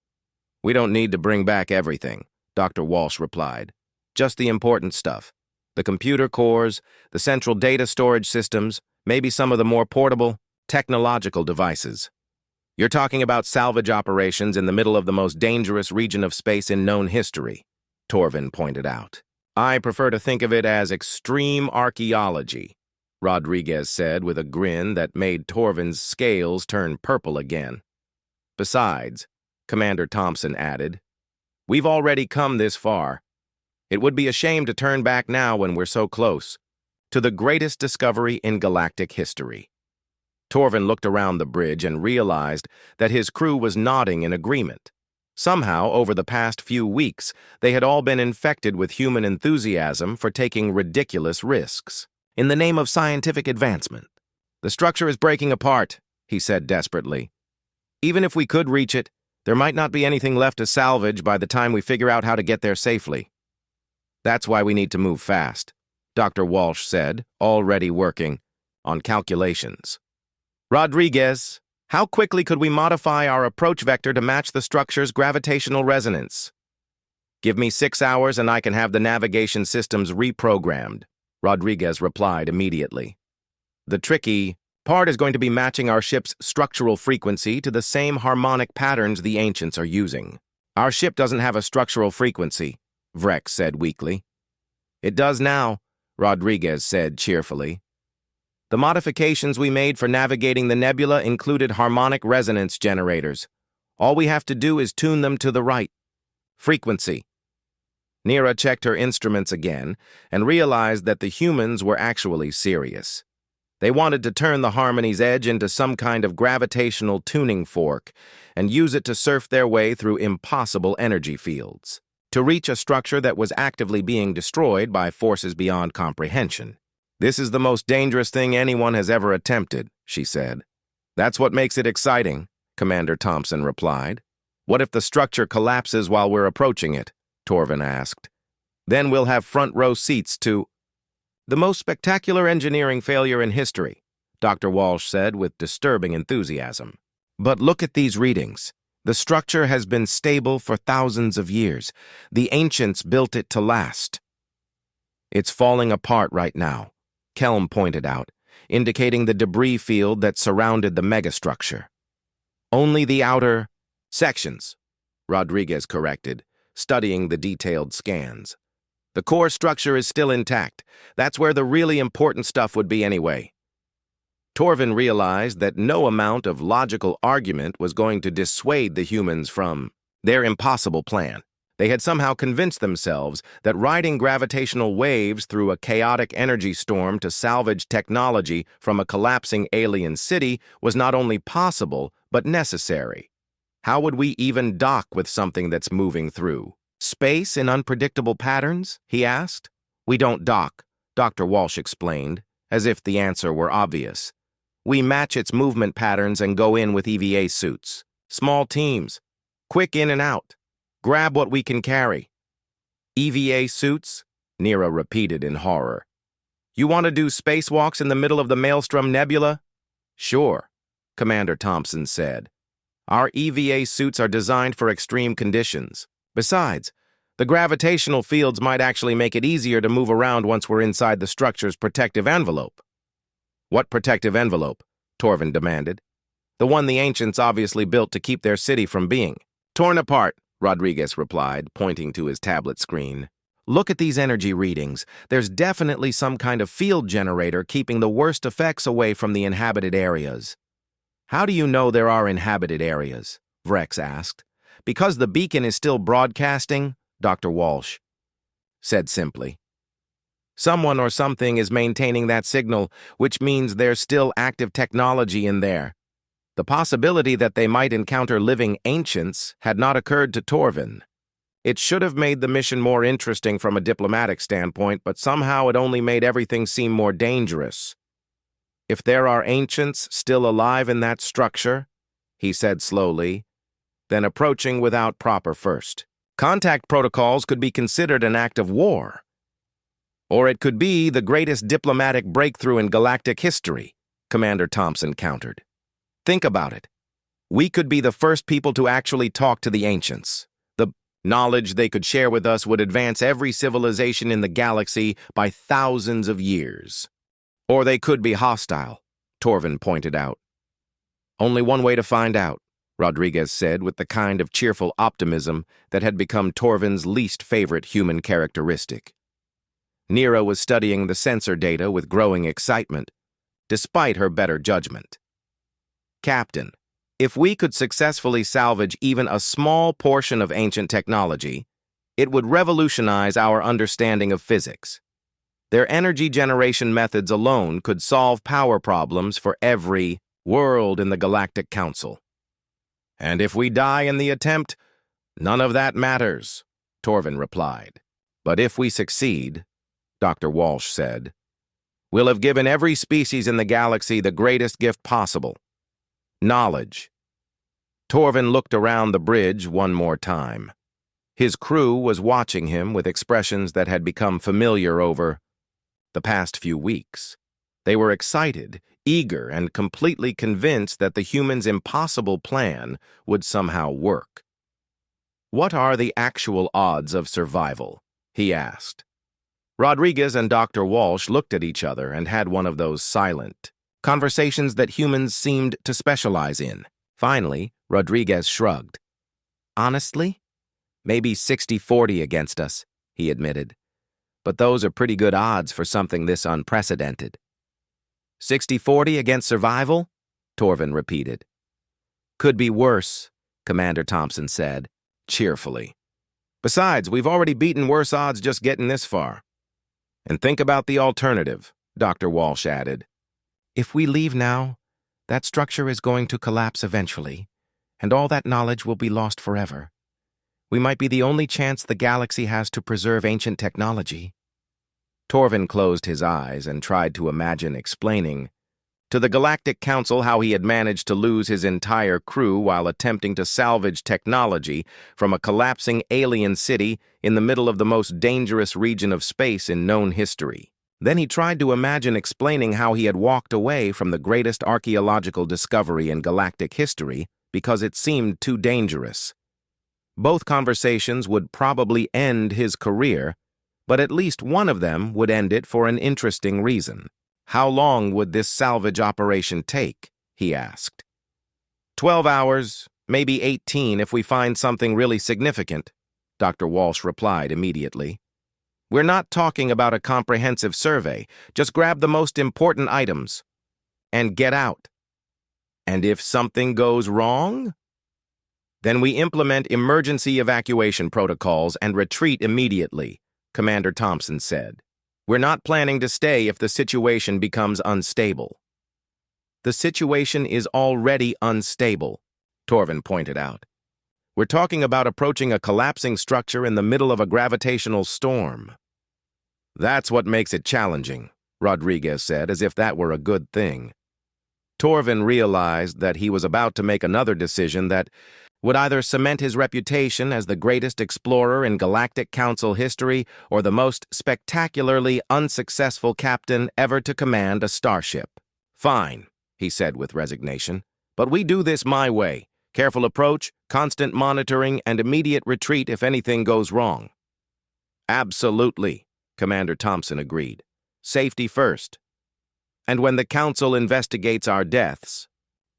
We don't need to bring back everything, Dr. Walsh replied. Just the important stuff. The computer cores, the central data storage systems, maybe some of the more portable, technological devices. You're talking about salvage operations in the middle of the most dangerous region of space in known history, Torvin pointed out. I prefer to think of it as extreme archaeology, Rodriguez said with a grin that made Torvin's scales turn purple again. Besides, Commander Thompson added, we've already come this far. It would be a shame to turn back now when we're so close to the greatest discovery in galactic history. Torvin looked around the bridge and realized that his crew was nodding in agreement. Somehow, over the past few weeks, they had all been infected with human enthusiasm for taking ridiculous risks in the name of scientific advancement. The structure is breaking apart, he said desperately. Even if we could reach it, there might not be anything left to salvage by the time we figure out how to get there safely. That's why we need to move fast, Dr. Walsh said, already working on calculations. Rodriguez, how quickly could we modify our approach vector to match the structure's gravitational resonance? Give me 6 hours and I can have the navigation systems reprogrammed, Rodriguez replied immediately. The tricky part is going to be matching our ship's structural frequency to the same harmonic patterns the ancients are using. Our ship doesn't have a structural frequency, Vrex said weakly. It does now, Rodriguez said cheerfully. The modifications we made for navigating the nebula included harmonic resonance generators. All we have to do is tune them to the right frequency. Nira checked her instruments again and realized that the humans were actually serious. They wanted to turn the Harmony's edge into some kind of gravitational tuning fork and use it to surf their way through impossible energy fields, to reach a structure that was actively being destroyed by forces beyond comprehension. This is the most dangerous thing anyone has ever attempted, she said. That's what makes it exciting, Commander Thompson replied. What if the structure collapses while we're approaching it? Torvin asked. Then we'll have front row seats to the most spectacular engineering failure in history, Dr. Walsh said with disturbing enthusiasm. But look at these readings. The structure has been stable for thousands of years. The ancients built it to last. It's falling apart right now, Kelm pointed out, indicating the debris field that surrounded the megastructure. Only the outer sections, Rodriguez corrected, studying the detailed scans. The core structure is still intact. That's where the really important stuff would be anyway. Torvin realized that no amount of logical argument was going to dissuade the humans from their impossible plan. They had somehow convinced themselves that riding gravitational waves through a chaotic energy storm to salvage technology from a collapsing alien city was not only possible, but necessary. How would we even dock with something that's moving through space in unpredictable patterns? He asked. We don't dock, Dr. Walsh explained, as if the answer were obvious. We match its movement patterns and go in with EVA suits. Small teams. Quick in and out. Grab what we can carry. EVA suits? Nira repeated in horror. You want to do spacewalks in the middle of the Maelstrom Nebula? Sure, Commander Thompson said. Our EVA suits are designed for extreme conditions. Besides, the gravitational fields might actually make it easier to move around once we're inside the structure's protective envelope. What protective envelope? Torvin demanded. The one the ancients obviously built to keep their city from being torn apart, Rodriguez replied, pointing to his tablet screen. Look at these energy readings. There's definitely some kind of field generator keeping the worst effects away from the inhabited areas. How do you know there are inhabited areas? Vrex asked. Because the beacon is still broadcasting, Dr. Walsh said simply. Someone or something is maintaining that signal, which means there's still active technology in there. The possibility that they might encounter living ancients had not occurred to Torvin. It should have made the mission more interesting from a diplomatic standpoint, but somehow it only made everything seem more dangerous. If there are ancients still alive in that structure, he said slowly, then approaching without proper first. Contact protocols could be considered an act of war. Or it could be the greatest diplomatic breakthrough in galactic history, Commander Thompson countered. Think about it. We could be the first people to actually talk to the ancients. The knowledge they could share with us would advance every civilization in the galaxy by thousands of years. Or they could be hostile, Torvin pointed out. Only one way to find out, Rodriguez said with the kind of cheerful optimism that had become Torvin's least favorite human characteristic. Nira was studying the sensor data with growing excitement, despite her better judgment. Captain, if we could successfully salvage even a small portion of ancient technology, it would revolutionize our understanding of physics. Their energy generation methods alone could solve power problems for every world in the Galactic Council. And if we die in the attempt, none of that matters, Torvin replied. But if we succeed, Dr. Walsh said, we'll have given every species in the galaxy the greatest gift possible. Knowledge. Torvin looked around the bridge one more time. His crew was watching him with expressions that had become familiar over the past few weeks. They were excited, eager, and completely convinced that the humans' impossible plan would somehow work. What are the actual odds of survival? He asked. Rodriguez and Dr. Walsh looked at each other and had one of those silent conversations that humans seemed to specialize in. Finally, Rodriguez shrugged. Honestly, maybe 60-40 against us, he admitted. But those are pretty good odds for something this unprecedented. 60-40 against survival? Torvin repeated. Could be worse, Commander Thompson said, cheerfully. Besides, we've already beaten worse odds just getting this far. And think about the alternative, Dr. Walsh added. If we leave now, that structure is going to collapse eventually, and all that knowledge will be lost forever. We might be the only chance the galaxy has to preserve ancient technology. Torvin closed his eyes and tried to imagine explaining to the Galactic Council how he had managed to lose his entire crew while attempting to salvage technology from a collapsing alien city in the middle of the most dangerous region of space in known history. Then he tried to imagine explaining how he had walked away from the greatest archaeological discovery in galactic history because it seemed too dangerous. Both conversations would probably end his career, but at least one of them would end it for an interesting reason. How long would this salvage operation take? He asked. 12 hours, maybe 18 if we find something really significant, Dr. Walsh replied immediately. We're not talking about a comprehensive survey. Just grab the most important items and get out. And if something goes wrong? Then we implement emergency evacuation protocols and retreat immediately, Commander Thompson said. We're not planning to stay if the situation becomes unstable. The situation is already unstable, Torvin pointed out. We're talking about approaching a collapsing structure in the middle of a gravitational storm. That's what makes it challenging, Rodriguez said, as if that were a good thing. Torvin realized that he was about to make another decision that would either cement his reputation as the greatest explorer in Galactic Council history or the most spectacularly unsuccessful captain ever to command a starship. Fine, he said with resignation, But we do this my way. Careful approach, constant monitoring, and immediate retreat if anything goes wrong. Absolutely, Commander Thompson agreed. Safety first. And when the Council investigates our deaths,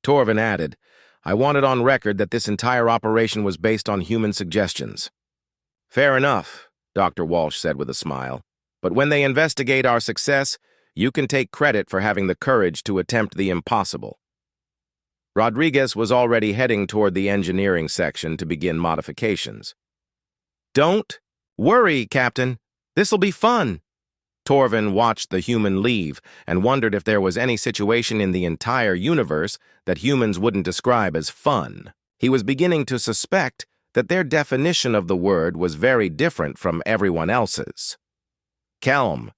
Torvin added, I want it on record that this entire operation was based on human suggestions. Fair enough, Dr. Walsh said with a smile. But when they investigate our success, you can take credit for having the courage to attempt the impossible. Rodriguez was already heading toward the engineering section to begin modifications. Don't worry, Captain. This'll be fun. Torvin watched the human leave and wondered if there was any situation in the entire universe that humans wouldn't describe as fun. He was beginning to suspect that their definition of the word was very different from everyone else's. Kelm,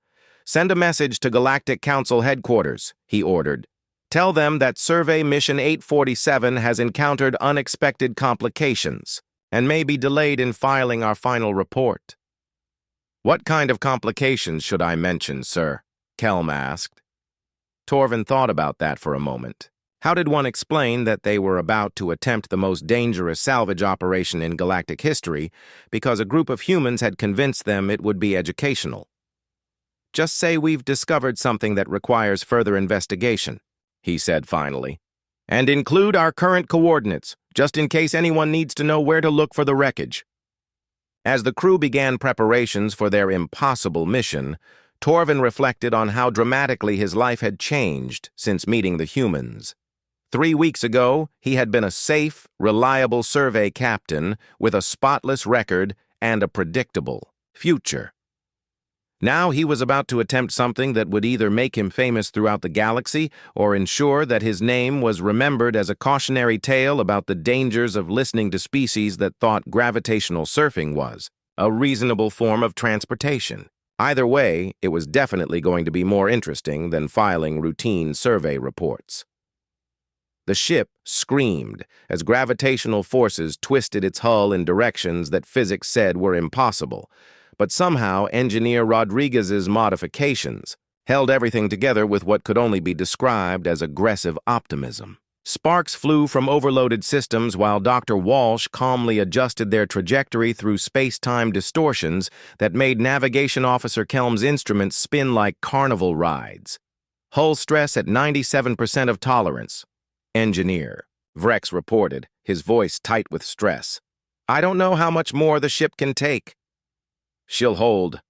send a message to Galactic Council headquarters, he ordered. Tell them that Survey Mission 847 has encountered unexpected complications and may be delayed in filing our final report. What kind of complications should I mention, sir? Kelm asked. Torvin thought about that for a moment. How did one explain that they were about to attempt the most dangerous salvage operation in galactic history because a group of humans had convinced them it would be educational? Just say we've discovered something that requires further investigation, he said finally. And include our current coordinates, just in case anyone needs to know where to look for the wreckage. As the crew began preparations for their impossible mission, Torvin reflected on how dramatically his life had changed since meeting the humans. 3 weeks ago, he had been a safe, reliable survey captain with a spotless record and a predictable future. Now he was about to attempt something that would either make him famous throughout the galaxy or ensure that his name was remembered as a cautionary tale about the dangers of listening to species that thought gravitational surfing was a reasonable form of transportation. Either way, it was definitely going to be more interesting than filing routine survey reports. The ship screamed as gravitational forces twisted its hull in directions that physics said were impossible. But somehow Engineer Rodriguez's modifications held everything together with what could only be described as aggressive optimism. Sparks flew from overloaded systems while Dr. Walsh calmly adjusted their trajectory through space-time distortions that made Navigation Officer Kelm's instruments spin like carnival rides. Hull stress at 97% of tolerance. Engineer, Vrex reported, his voice tight with stress. I don't know how much more the ship can take. She'll hold,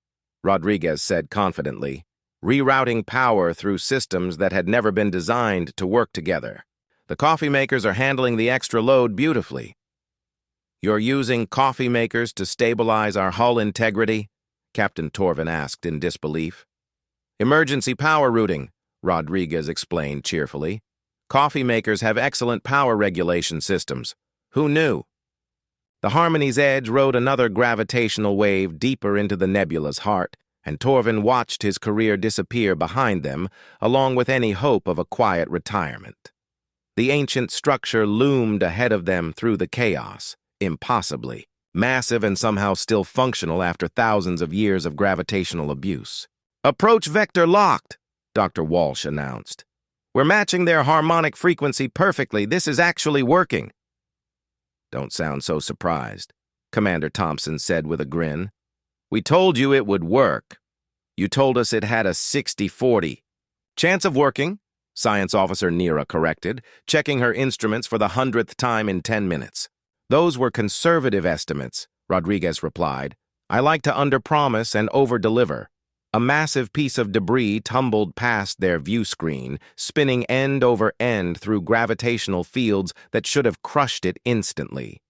Rodriguez said confidently, rerouting power through systems that had never been designed to work together. The coffee makers are handling the extra load beautifully. You're using coffee makers to stabilize our hull integrity? Captain Torvin asked in disbelief. Emergency power routing, Rodriguez explained cheerfully. Coffee makers have excellent power regulation systems. Who knew? The Harmony's edge rode another gravitational wave deeper into the nebula's heart, and Torvin watched his career disappear behind them, along with any hope of a quiet retirement. The ancient structure loomed ahead of them through the chaos, impossibly, massive and somehow still functional after thousands of years of gravitational abuse. Approach vector locked, Dr. Walsh announced. We're matching their harmonic frequency perfectly. This is actually working. Don't sound so surprised, Commander Thompson said with a grin. We told you it would work. You told us it had a 60-40. Chance of working, Science Officer Nira corrected, checking her instruments for the 100th time in 10 minutes. Those were conservative estimates, Rodriguez replied. I like to underpromise and overdeliver. A massive piece of debris tumbled past their view screen, spinning end over end through gravitational fields that should have crushed it instantly.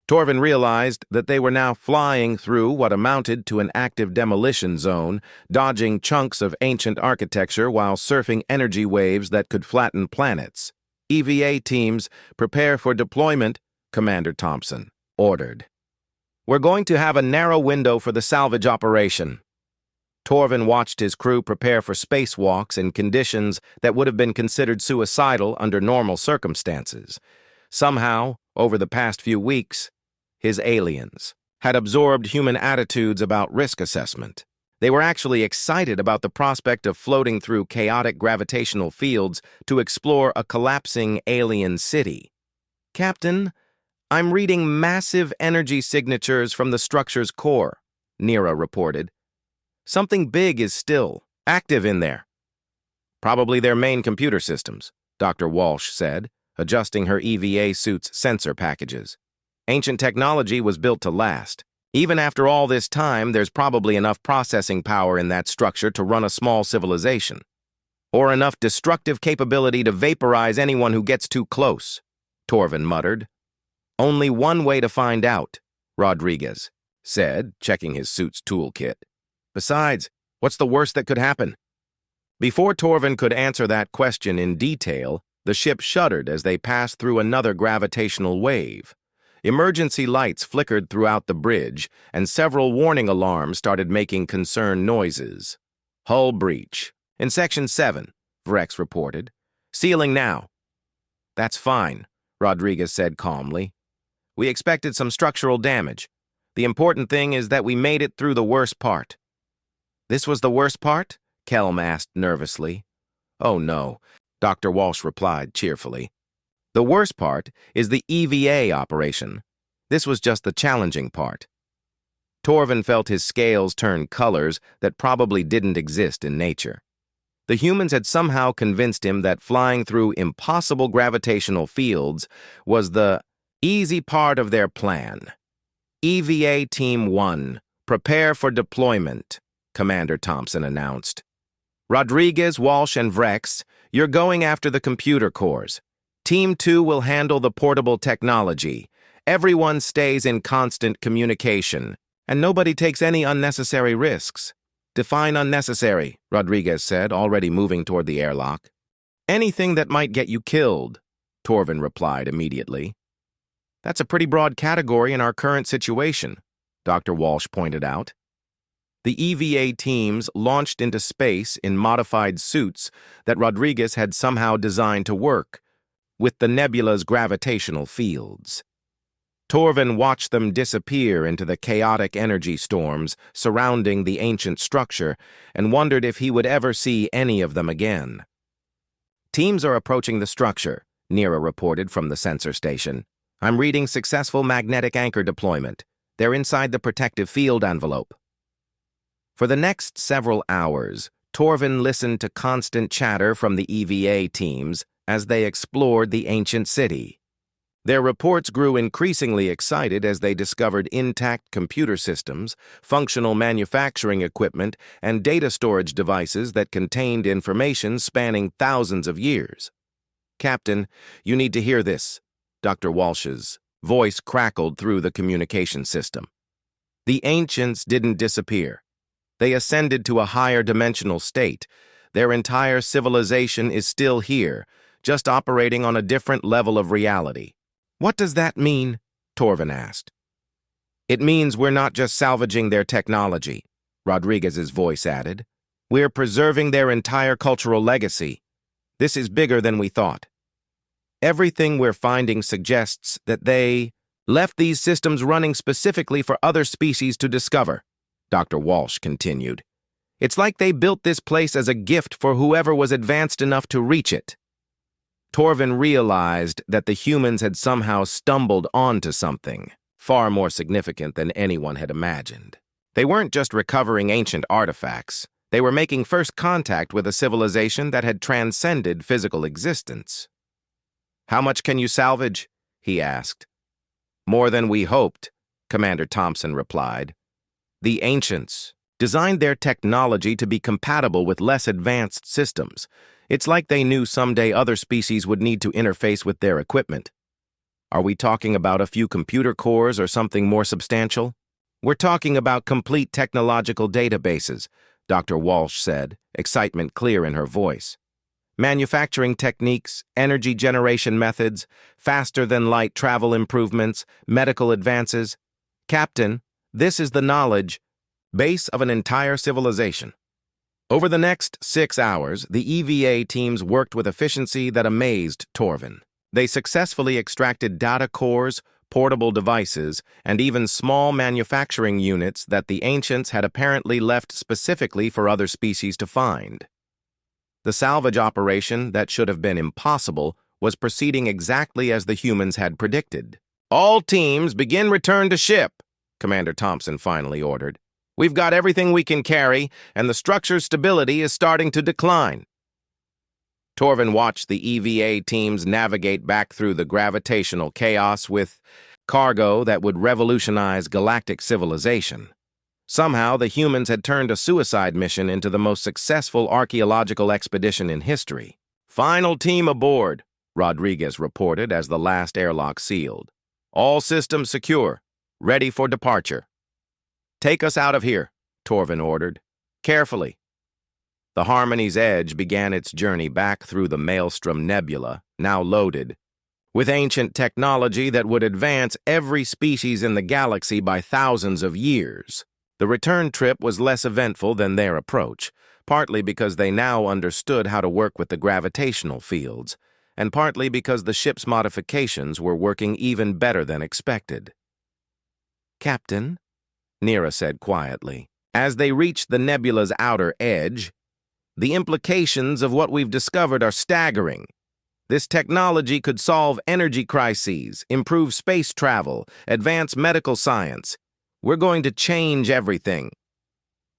Torvin realized that they were now flying through what amounted to an active demolition zone, dodging chunks of ancient architecture while surfing energy waves that could flatten planets. EVA teams, prepare for deployment, Commander Thompson ordered. We're going to have a narrow window for the salvage operation. Torvin watched his crew prepare for spacewalks in conditions that would have been considered suicidal under normal circumstances. Somehow, over the past few weeks, his aliens had absorbed human attitudes about risk assessment. They were actually excited about the prospect of floating through chaotic gravitational fields to explore a collapsing alien city. "Captain, I'm reading massive energy signatures from the structure's core," Nira reported. "Something big is still active in there." "Probably their main computer systems," Dr. Walsh said, adjusting her EVA suit's sensor packages. "Ancient technology was built to last. Even after all this time, there's probably enough processing power in that structure to run a small civilization. Or enough destructive capability to vaporize anyone who gets too close," Torvin muttered. "Only one way to find out," Rodriguez said, checking his suit's toolkit. "Besides, what's the worst that could happen?" Before Torvin could answer that question in detail, the ship shuddered as they passed through another gravitational wave. Emergency lights flickered throughout the bridge, and several warning alarms started making concerned noises. "Hull breach. In Section 7, Vrex reported. "Sealing now." "That's fine," Rodriguez said calmly. "We expected some structural damage. The important thing is that we made it through the worst part." "This was the worst part?" Kelm asked nervously. "Oh no," Dr. Walsh replied cheerfully. "The worst part is the EVA operation. This was just the challenging part." Torvin felt his scales turn colors that probably didn't exist in nature. The humans had somehow convinced him that flying through impossible gravitational fields was the easy part of their plan. "EVA Team 1, prepare for deployment," Commander Thompson announced. "Rodriguez, Walsh, and Vrex, you're going after the computer cores. Team 2 will handle the portable technology. Everyone stays in constant communication, and nobody takes any unnecessary risks." "Define unnecessary," Rodriguez said, already moving toward the airlock. "Anything that might get you killed," Torvin replied immediately. "That's a pretty broad category in our current situation," Dr. Walsh pointed out. The EVA teams launched into space in modified suits that Rodriguez had somehow designed to work with the nebula's gravitational fields. Torvin watched them disappear into the chaotic energy storms surrounding the ancient structure and wondered if he would ever see any of them again. "Teams are approaching the structure," Nira reported from the sensor station. "I'm reading successful magnetic anchor deployment. They're inside the protective field envelope." For the next several hours, Torvin listened to constant chatter from the EVA teams as they explored the ancient city. Their reports grew increasingly excited as they discovered intact computer systems, functional manufacturing equipment, and data storage devices that contained information spanning thousands of years. "Captain, you need to hear this," Dr. Walsh's voice crackled through the communication system. "The ancients didn't disappear. They ascended to a higher dimensional state. Their entire civilization is still here, just operating on a different level of reality." "What does that mean?" Torvin asked. "It means we're not just salvaging their technology," Rodriguez's voice added. "We're preserving their entire cultural legacy. This is bigger than we thought. Everything we're finding suggests that they left these systems running specifically for other species to discover," Dr. Walsh continued. "It's like they built this place as a gift for whoever was advanced enough to reach it." Torvin realized that the humans had somehow stumbled onto something far more significant than anyone had imagined. They weren't just recovering ancient artifacts. They were making first contact with a civilization that had transcended physical existence. "How much can you salvage?" he asked. "More than we hoped," Commander Thompson replied. "The ancients designed their technology to be compatible with less advanced systems. It's like they knew someday other species would need to interface with their equipment." "Are we talking about a few computer cores or something more substantial?" "We're talking about complete technological databases," Dr. Walsh said, excitement clear in her voice. "Manufacturing techniques, energy generation methods, faster-than-light travel improvements, medical advances. Captain, this is the knowledge base of an entire civilization." Over the next 6 hours, the EVA teams worked with efficiency that amazed Torvin. They successfully extracted data cores, portable devices, and even small manufacturing units that the ancients had apparently left specifically for other species to find. The salvage operation that should have been impossible was proceeding exactly as the humans had predicted. "All teams begin return to ship," Commander Thompson finally ordered. "We've got everything we can carry, and the structure's stability is starting to decline." Torvin watched the EVA teams navigate back through the gravitational chaos with cargo that would revolutionize galactic civilization. Somehow, the humans had turned a suicide mission into the most successful archaeological expedition in history. "Final team aboard," Rodriguez reported as the last airlock sealed. "All systems secure, ready for departure." "Take us out of here," Torvin ordered. "Carefully." The Harmony's Edge began its journey back through the Maelstrom Nebula, now loaded, with ancient technology that would advance every species in the galaxy by thousands of years. The return trip was less eventful than their approach, partly because they now understood how to work with the gravitational fields, and partly because the ship's modifications were working even better than expected. "Captain," Nira said quietly, as they reached the nebula's outer edge, "the implications of what we've discovered are staggering. This technology could solve energy crises, improve space travel, advance medical science. We're going to change everything."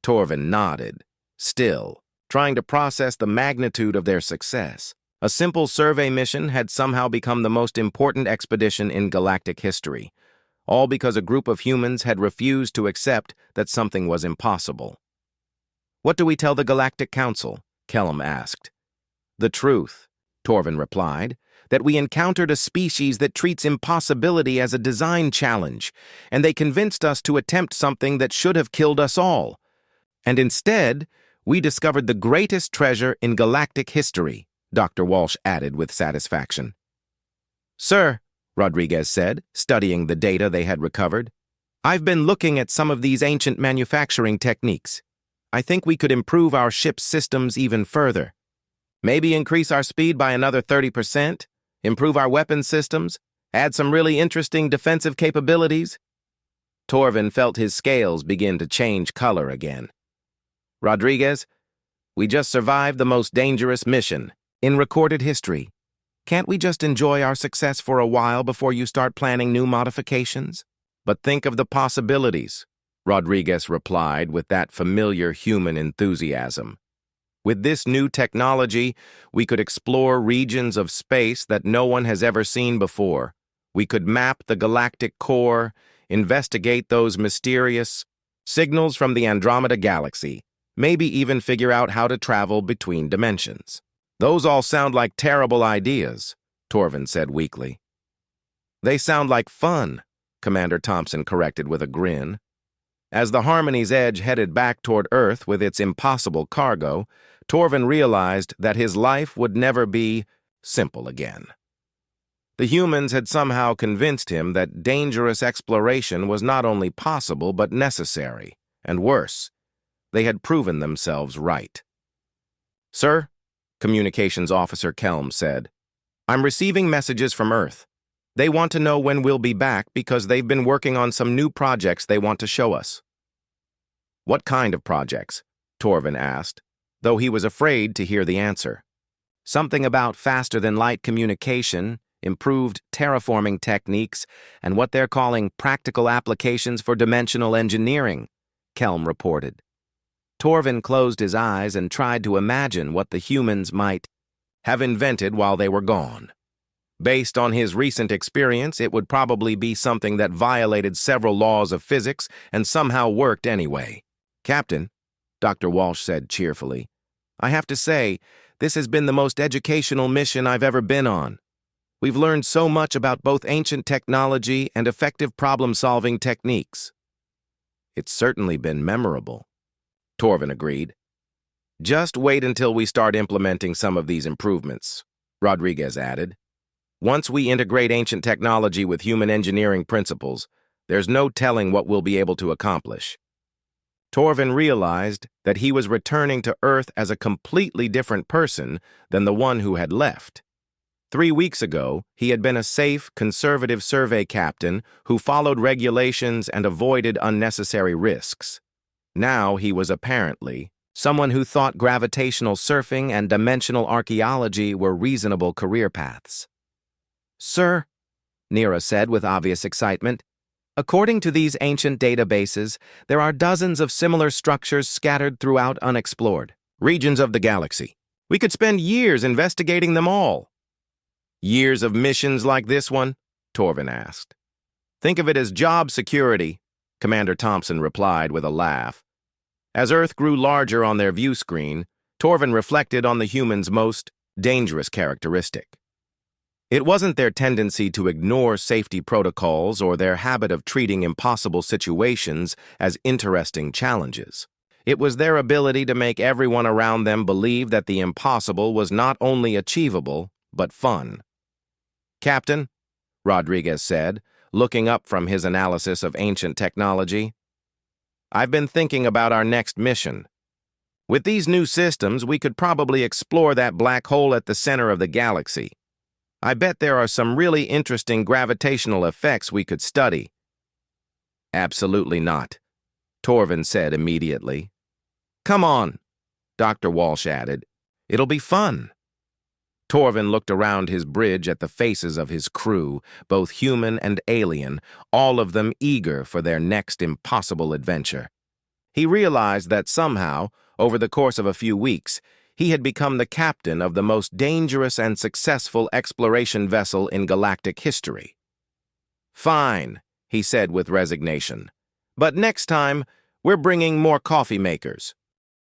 Torvin nodded, still, trying to process the magnitude of their success. A simple survey mission had somehow become the most important expedition in galactic history, all because a group of humans had refused to accept that something was impossible. "What do we tell the Galactic Council?" Kellum asked. "The truth," Torvin replied, "that we encountered a species that treats impossibility as a design challenge, and they convinced us to attempt something that should have killed us all. And instead, we discovered the greatest treasure in galactic history," Dr. Walsh added with satisfaction. "Sir," Rodriguez said, studying the data they had recovered, "I've been looking at some of these ancient manufacturing techniques. I think we could improve our ship's systems even further. Maybe increase our speed by another 30%, improve our weapon systems, add some really interesting defensive capabilities." Torvin felt his scales begin to change color again. "Rodriguez, we just survived the most dangerous mission in recorded history. Can't we just enjoy our success for a while before you start planning new modifications?" "But think of the possibilities," Rodriguez replied with that familiar human enthusiasm. "With this new technology, we could explore regions of space that no one has ever seen before. We could map the galactic core, investigate those mysterious signals from the Andromeda Galaxy, maybe even figure out how to travel between dimensions." "Those all sound like terrible ideas," Torvin said weakly. "They sound like fun," Commander Thompson corrected with a grin. As the Harmony's Edge headed back toward Earth with its impossible cargo, Torvin realized that his life would never be simple again. The humans had somehow convinced him that dangerous exploration was not only possible but necessary, and worse, they had proven themselves right. "Sir," Communications Officer Kelm said, "I'm receiving messages from Earth. They want to know when we'll be back because they've been working on some new projects they want to show us." "What kind of projects?" Torvin asked, though he was afraid to hear the answer. "Something about faster-than-light communication, improved terraforming techniques, and what they're calling practical applications for dimensional engineering," Kelm reported. Torvin closed his eyes and tried to imagine what the humans might have invented while they were gone. Based on his recent experience, it would probably be something that violated several laws of physics and somehow worked anyway. "Captain," Dr. Walsh said cheerfully, "I have to say, this has been the most educational mission I've ever been on. We've learned so much about both ancient technology and effective problem-solving techniques." "It's certainly been memorable," Torvin agreed. "Just wait until we start implementing some of these improvements," Rodriguez added. "Once we integrate ancient technology with human engineering principles, there's no telling what we'll be able to accomplish." Torvin realized that he was returning to Earth as a completely different person than the one who had left. 3 weeks ago, he had been a safe, conservative survey captain who followed regulations and avoided unnecessary risks. Now he was apparently someone who thought gravitational surfing and dimensional archaeology were reasonable career paths. "Sir," Nira said with obvious excitement, "according to these ancient databases, there are dozens of similar structures scattered throughout unexplored regions of the galaxy. We could spend years investigating them all." "Years of missions like this one?" Torvin asked. "Think of it as job security," Commander Thompson replied with a laugh. As Earth grew larger on their view screen, Torvin reflected on the humans' most dangerous characteristic. It wasn't their tendency to ignore safety protocols or their habit of treating impossible situations as interesting challenges. It was their ability to make everyone around them believe that the impossible was not only achievable, but fun. "Captain," Rodriguez said, looking up from his analysis of ancient technology, "I've been thinking about our next mission. With these new systems, we could probably explore that black hole at the center of the galaxy. I bet there are some really interesting gravitational effects we could study." "Absolutely not," Torvin said immediately. "Come on," Dr. Walsh added. "It'll be fun." Torvin looked around his bridge at the faces of his crew, both human and alien, all of them eager for their next impossible adventure. He realized that somehow, over the course of a few weeks, he had become the captain of the most dangerous and successful exploration vessel in galactic history. "Fine," he said with resignation. "But next time, we're bringing more coffee makers."